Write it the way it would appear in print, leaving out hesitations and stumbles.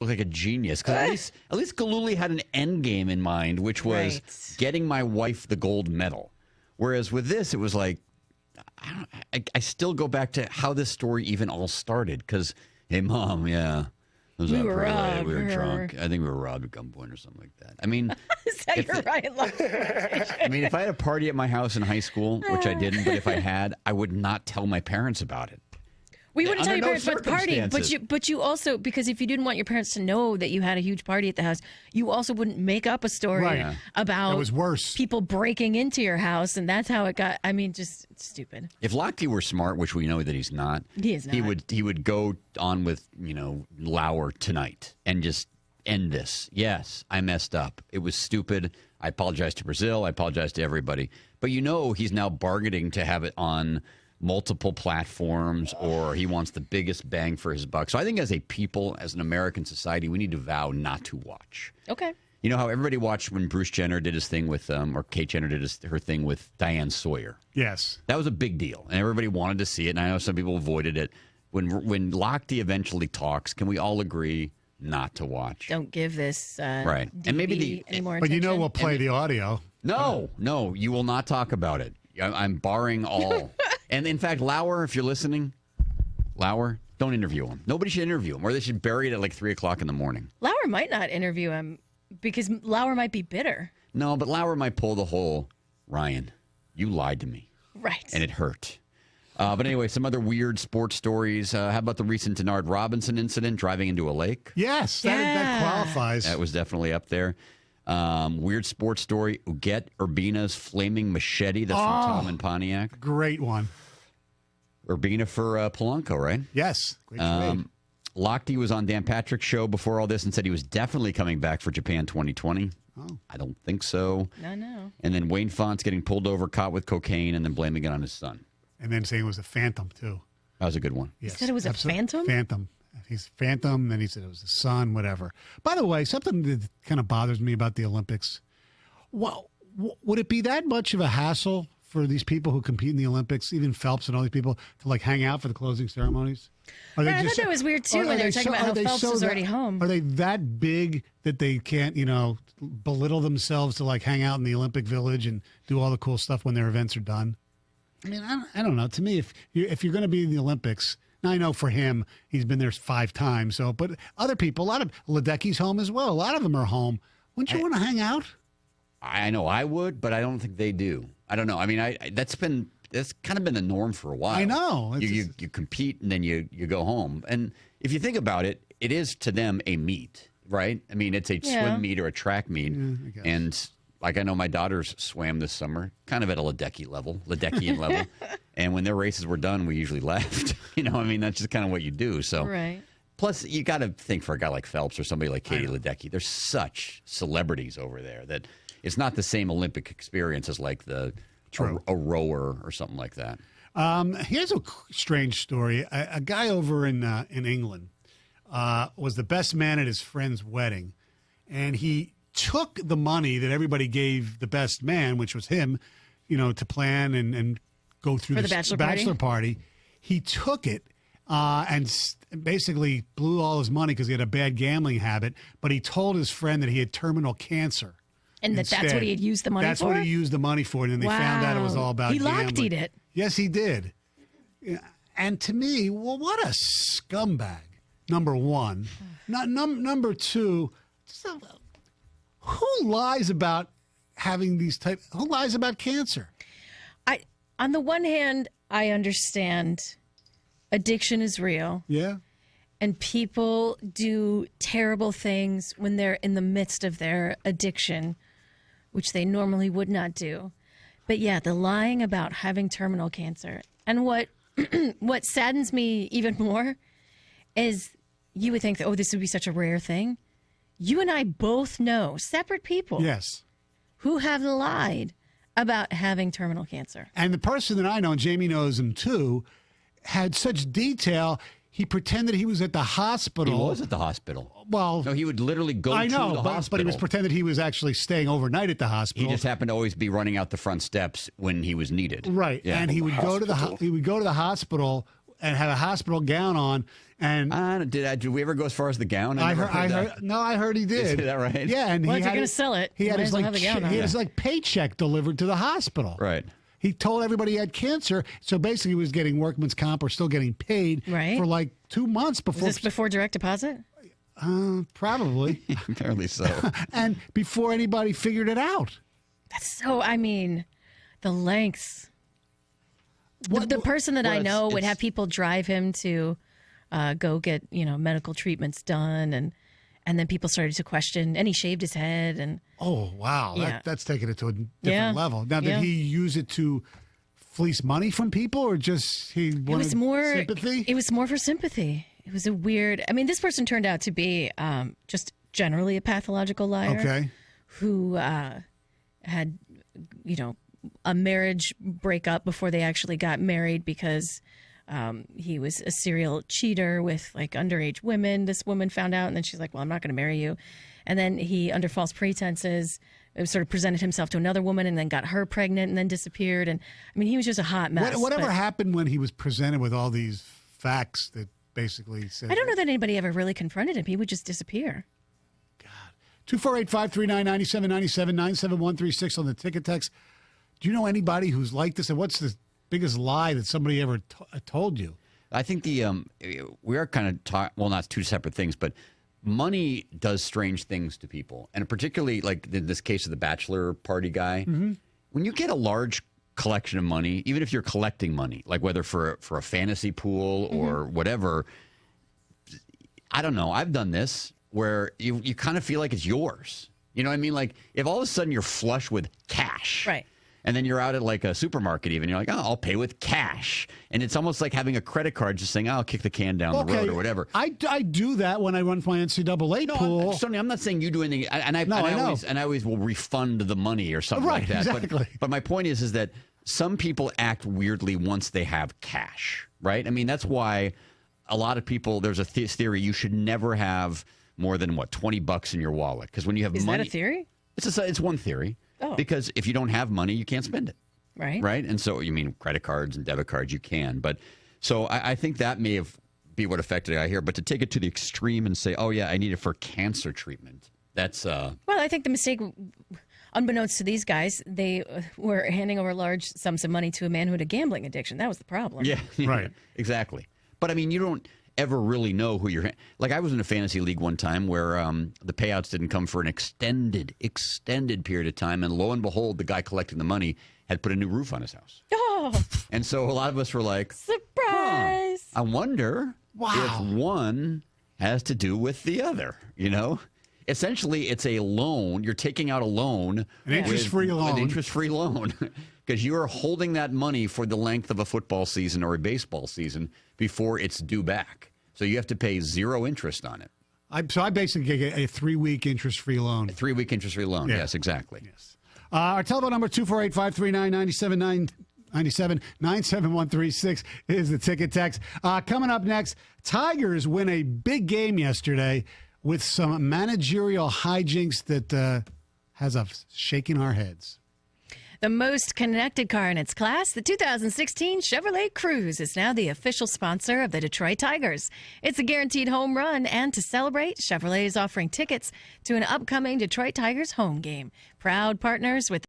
look like a genius. Because at least Galuli had an end game in mind, which was getting my wife the gold medal. Whereas with this, it was like, I still go back to how this story even all started. Because, hey, Mom, yeah. We were robbed. We were drunk. I think we were robbed at gunpoint or something like that. I mean, is that your right language? I mean, if I had a party at my house in high school, which I didn't, but if I had, I would not tell my parents about it. We wouldn't tell your parents about the party, circumstances. but you also, because if you didn't want your parents to know that you had a huge party at the house, you also wouldn't make up a story about it was worse. People breaking into your house, and that's how it got. I mean, just stupid. If Lochte were smart, which we know that he's not, he is not. He would go on with Lauer tonight and just end this. Yes, I messed up. It was stupid. I apologize to Brazil. I apologize to everybody. But he's now bargaining to have it on multiple platforms, or he wants the biggest bang for his buck. So I think as a people, as an American society, we need to vow not to watch. Okay. You know how everybody watched when Bruce Jenner did his thing with, or Kate Jenner did her thing with Diane Sawyer. Yes. That was a big deal, and everybody wanted to see it, and I know some people avoided it. When Lochte eventually talks, can we all agree not to watch? Don't give this right. DVD and maybe any more But attention. we'll play the audio. No, you will not talk about it. I'm barring all. And in fact, Lauer, if you're listening, don't interview him. Nobody should interview him, or they should bury it at like 3 o'clock in the morning. Lauer might not interview him because Lauer might be bitter. No, but Lauer might pull the whole, Ryan, you lied to me. Right. And it hurt. But anyway, some other weird sports stories. How about the recent Denard Robinson incident, driving into a lake? Yes, that qualifies. That was definitely up there. Weird sports story, Uget Urbina's flaming machete, that's from Tom and Pontiac. Great one. Urbina for Polanco, right? Yes. Great trade. Lochte was on Dan Patrick's show before all this and said he was definitely coming back for Japan 2020. Oh. I don't think so. No. And then Wayne Fonts getting pulled over, caught with cocaine, and then blaming it on his son. And then saying it was a phantom, too. That was a good one. Yes. He said it was a phantom? Phantom. He's phantom, then he said it was the sun, whatever. By the way, something that kind of bothers me about the Olympics. Well, would it be that much of a hassle for these people who compete in the Olympics, even Phelps and all these people, to like hang out for the closing ceremonies? I thought that was weird too when they were talking about how Phelps was already home. Are they that big that they can't, belittle themselves to like hang out in the Olympic Village and do all the cool stuff when their events are done? I mean, I don't know. To me, if you're going to be in the Olympics, now I know for him he's been there 5 times. So, but other people, a lot of Ledecky's home as well. A lot of them are home. Wouldn't you want to hang out? I know I would, but I don't think they do. I don't know. I mean, that's kind of been the norm for a while. I know. You compete and then you go home. And if you think about it, it is to them a meet, right? I mean, it's a swim meet or a track meet. Yeah, and like I know my daughters swam this summer, kind of at a Ledeckian level. And when their races were done, we usually left. I mean, that's just kind of what you do. So, right. Plus, you got to think for a guy like Phelps or somebody like Katie Ledecky. There's such celebrities over there that it's not the same Olympic experience as like a rower or something like that. Here's a strange story. A guy over in England was the best man at his friend's wedding, and he took the money that everybody gave the best man, which was him, to plan and go through the bachelor party. He took it and basically blew all his money because he had a bad gambling habit, but he told his friend that he had terminal cancer. And that's what he had used the money for? That's what he used the money for, and then they found out it was all about gambling. He Lochtey'd it. Yes, he did. And to me, well, what a scumbag, number one. Number two, who lies about having who lies about cancer? On the one hand, I understand addiction is real. Yeah. And people do terrible things when they're in the midst of their addiction, which they normally would not do. But yeah, the lying about having terminal cancer. And what saddens me even more is you would think that, this would be such a rare thing. You and I both know separate people who have lied about having terminal cancer. And the person that I know, and Jamie knows him too, had such detail. He pretended he was at the hospital. He was at the hospital. Well, no, he would literally go to the hospital. But he was pretending he was actually staying overnight at the hospital. He just happened to always be running out the front steps when he was needed. Right. Yeah. And he would go to the hospital and have a hospital gown on, And Did we ever go as far as the gown? I never heard, that. no, I heard he did. Is that right? Yeah, and Well, he if you're had going to sell it, he you had might his as well like have the gown on. he had his like paycheck delivered to the hospital. Right. He told everybody he had cancer, so basically he was getting workman's comp or still getting paid Right. for like 2 months Was before. this before direct deposit? Probably, Apparently so. and before anybody figured it out. That's so, I mean, the lengths. The person that I it's- know would it's- have people drive him to go get, medical treatments done. And then people started to question, and he shaved his head. And Oh wow, Yeah. that's taking it to a different Yeah. level. Now, did Yeah. he use it to fleece money from people, or just he it wanted was more sympathy? It was more for sympathy. It was a weird, I mean, this person turned out to be just generally a pathological liar. Okay. Who had, a marriage breakup before they actually got married because he was a serial cheater with like underage women. This woman found out, and then she's like, well, I'm not going to marry you. And then he, under false pretenses, sort of presented himself to another woman and then got her pregnant and then disappeared. And I mean, he was just a hot mess. Whatever but happened when he was presented with all these facts that basically said, I don't know that anybody ever really confronted him. He would just disappear. 248-539-9797-97136 on the ticket text. Do you know anybody who's like this? And what's the biggest lie that somebody ever told you? I think we are kind of well, not two separate things, but money does strange things to people, and particularly like in this case of the bachelor party guy. Mm-hmm. When you get a large collection of money, even if you're collecting money, like whether for a fantasy pool or whatever, I don't know. I've done this where you kind of feel like it's yours. You know what I mean? Like if all of a sudden you're flush with cash, Right. and then you're out at like a supermarket even. You're like, oh, I'll pay with cash. And it's almost like having a credit card just saying, oh, I'll kick the can down the road or whatever. I do that when I run my NCAA pool. Stoney, I'm not saying you do anything. I know. always will refund the money or something Right, like that. exactly. But my point is that some people act weirdly once they have cash, right? I mean, that's why a lot of people, there's a theory you should never have more than, $20 in your wallet. Because when you have Is money. that a theory? It's one theory. Oh. Because if you don't have money, you can't spend it. Right. Right. And so, you mean credit cards and debit cards, you can. But so I think that may be what affected it out here. But to take it to the extreme and say, oh, yeah, I need it for cancer treatment. That's. Well, I think the mistake, unbeknownst to these guys, they were handing over large sums of money to a man who had a gambling addiction. That was the problem. Yeah. Right. Exactly. But I mean, you don't ever really know who you're. Like I was in a fantasy league one time where the payouts didn't come for an extended period of time. And lo and behold, the guy collecting the money had put a new roof on his house. Oh, And so a lot of us were like, surprise. I wonder if one has to do with the other, Essentially, it's a loan. You're taking out a loan. An interest-free loan. An interest-free loan. Because you are holding that money for the length of a football season or a baseball season before it's due back. So you have to pay zero interest on it. So I basically get a 3-week interest-free loan. A 3-week interest-free loan. Yeah. Yes, exactly. Yes. Our telephone number, 248-539-9736 is the ticket text. Coming up next, Tigers win a big game yesterday with some managerial hijinks that has us shaking our heads. The most connected car in its class, the 2016 Chevrolet Cruze, is now the official sponsor of the Detroit Tigers. It's a guaranteed home run, and to celebrate, Chevrolet is offering tickets to an upcoming Detroit Tigers home game. Proud partners with